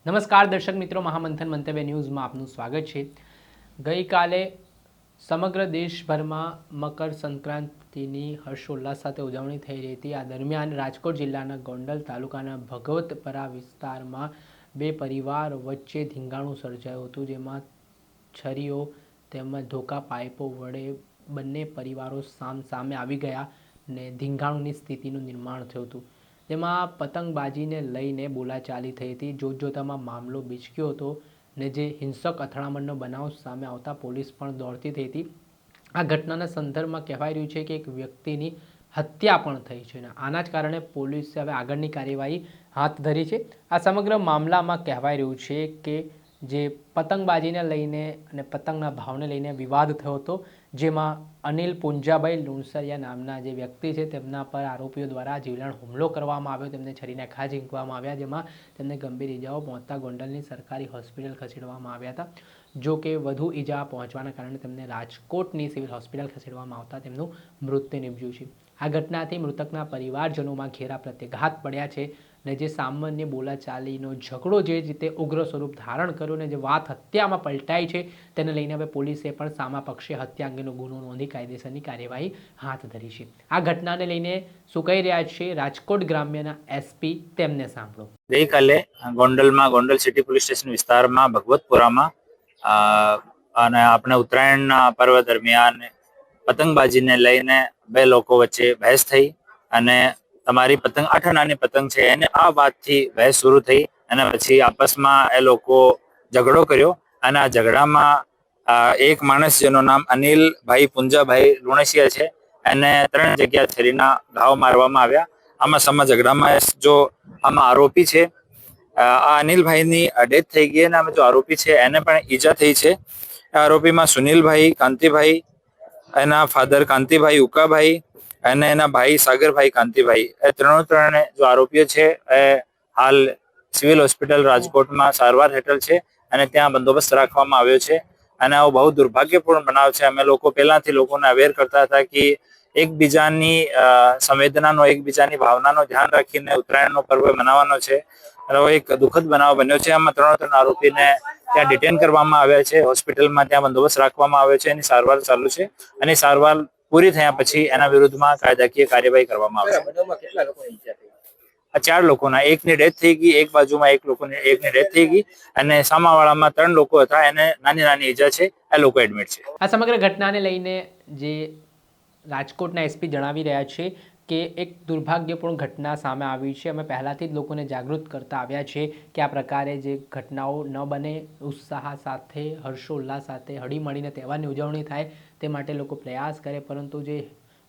નમસ્કાર દર્શક મિત્રો, મહામંથન મંતવ્ય ન્યૂઝમાં આપનું સ્વાગત છે। ગઈકાલે સમગ્ર દેશભરમાં મકર સંક્રાંતિની હર્ષોલ્લાસ સાથે ઉજવણી થઈ રહી હતી। આ દરમિયાન રાજકોટ જિલ્લાના ગોંડલ તાલુકાના ભગવતપરા વિસ્તારમાં બે પરિવાર વચ્ચે ધીંગાણું સર્જાયું હતું, જેમાં છરીઓ તેમજ ધોકા પાઇપો વડે બંને પરિવારો સામે આવી ગયા અને ધીંગાણુંની સ્થિતિનું નિર્માણ થયું હતું, જેમાં પતંગબાજીને લઈને બોલાચાલી થઈ હતી। જોતજોતામાં મામલો બીચક્યો હતો ને જે હિંસક અથડામણનો બનાવ સામે આવતા પોલીસ પણ દોડતી થઈ હતી। આ ઘટનાના સંદર્ભમાં કહેવાય રહ્યું છે કે એક વ્યક્તિની હત્યા પણ થઈ છે અને આના જ કારણે પોલીસે હવે આગળની કાર્યવાહી હાથ ધરી છે। આ સમગ્ર મામલામાં કહેવાય રહ્યું છે કે જે પતંગબાજીને લઈને અને પતંગના ભાવને લઈને વિવાદ થયો હતો, જેમાં અનિલ પુંજાભાઈ લુણસરિયા નામના જે વ્યક્તિ છે તેમના પર આરોપીઓ દ્વારા જીવલેણ હુમલો કરવામાં આવ્યો, તેમને છરીના ઘા ઝીંકવામાં આવ્યા, જેમાં તેમને ગંભીર ઈજાઓ પહોંચતા ગોંડલની સરકારી હોસ્પિટલ ખસેડવામાં આવ્યા હતા। જો કે વધુ ઈજા પહોંચવાના કારણે તેમને રાજકોટની સિવિલ હોસ્પિટલ ખસેડવામાં આવતા તેમનું મૃત્યુ નિપજ્યું છે। આ ઘટનાથી મૃતકના પરિવારજનોમાં ઘેરા પ્રત્યાઘાત પડ્યા છે અને જે સામાન્ય બોલાચાલીનો ઝઘડો જે રીતે ઉગ્ર સ્વરૂપ ધારણ કર્યો ને જે વાત હત્યામાં પલટાઈ છે, તેને લઈને હવે પોલીસે પણ સામા પક્ષે હત્યા અંગેનો ગુનો નોંધી કાયદેસરની કાર્યવાહી હાથ ધરી છે। આ ઘટનાને લઈને શું કહી રહ્યા છે રાજકોટ ગ્રામ્યના એસપી, તેમને સાંભળો। ગઈકાલે ગોંડલમાં ગોંડલ સિટી પોલીસ સ્ટેશન વિસ્તારમાં ભગવતપુરામાં અને આપણે ઉત્તરાયણના પર્વ દરમિયાન પતંગબાજીને લઈને બે લોકો વચ્ચે બહેસ થઈ અને તમારી પતંગ 8 આનાની પતંગ છે એને આ વાતથી બહેસ શરૂ થઈ અને પછી આપસમાં એ લોકો ઝઘડો કર્યો અને આ ઝઘડામાં એક માણસ જેનું નામ અનિલભાઈ પુંજાભાઈ લુણસિયા છે એને 3 જગ્યા છરીના ઘાવ મારવામાં આવ્યા। આમાં સમા ઝઘડામાં જો આમાં આરોપી છે આ અનિલભાઈની ડેથ થઈ ગઈ અને આમાં જો આરોપી છે એને પણ ઈજા થઈ છે। આરોપીમાં સુનિલભાઈ કાંતિભાઈ, એના ફાધર કાંતિભાઈ ઉકાભાઈ અને એના ભાઈ સાગરભાઈ કાંતિભાઈ, એ ત્રણે જો આરોપીઓ છે એ હાલ સિવિલ હોસ્પિટલ રાજકોટમાં સારવાર હેઠળ છે અને ત્યાં બંદોબસ્ત રાખવામાં આવ્યો છે। અને આવો બહુ દુર્ભાગ્યપૂર્ણ બનાવ છે। અમે લોકો પહેલાથી લોકોને અવેર કરતા હતા કે એકબીજાની સંવેદનાનો, એકબીજાની ભાવનાનો ધ્યાન રાખીને ઉત્તરાયણનો પર્વ મનાવવાનો છે। એક દુઃખદ બનાવ બન્યો છે। આમાં 3 આરોપીને ત્યાં ડિટેન કરવામાં આવ્યા છે હોસ્પિટલમાં, ત્યાં બંદોબસ્ત રાખવામાં આવ્યો છે, એની સારવાર ચાલુ છે અને સારવાર પૂરી થયા પછી એના વિરુદ્ધમાં કાયદાકીય કાર્યવાહી કરવામાં આવશે। આ 4 લોકોના એકની ડેથ થઈ ગઈ, એક બાજુમાં એકની ડેથ થઈ ગઈ અને સામાવાળામાં 3 લોકો હતા, એને નાની નાની ઈજા છે, એ લોકો એડમિટ છે। આ સમગ્ર ઘટનાને લઈને જે રાજકોટના એસપી જણાવી રહ્યા છે કે એક દુર્ભાગ્યપૂર્ણ ઘટના સામે આવી છે। અમે પહેલાથી જ લોકોને જાગૃત કરતા આવ્યા છે કે આ પ્રકારે જે ઘટનાઓ ન બને, ઉત્સાહ સાથે, હર્ષોલ્લાસ સાથે હળીમળીને તહેવારની ઉજવણી થાય તે માટે લોકો પ્રયાસ કરે, પરંતુ જે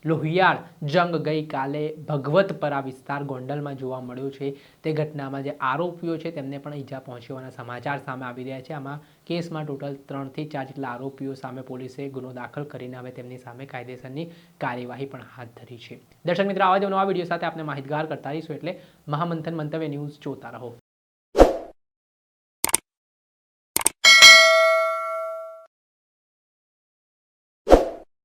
લોહિયાળ જંગ ગઈકાલે ભગવતપરા વિસ્તાર ગોંડલમાં જોવા મળ્યો છે, તે ઘટનામાં જે આરોપીઓ છે તેમને પણ ઈજા પહોંચવાના સમાચાર સામે આવી રહ્યા છે। આમાં કેસમાં ટોટલ 3 થી 4 જેટલા આરોપીઓ સામે પોલીસે ગુનો દાખલ કરીને હવે તેમની સામે કાયદેસરની કાર્યવાહી પણ હાથ ધરી છે। દર્શક મિત્રો, આવા જ નવા વિડીયો સાથે આપણે માહિતગાર કરતા રહીશું, એટલે મહામંથન મંતવ્ય ન્યૂઝ જોતા રહો।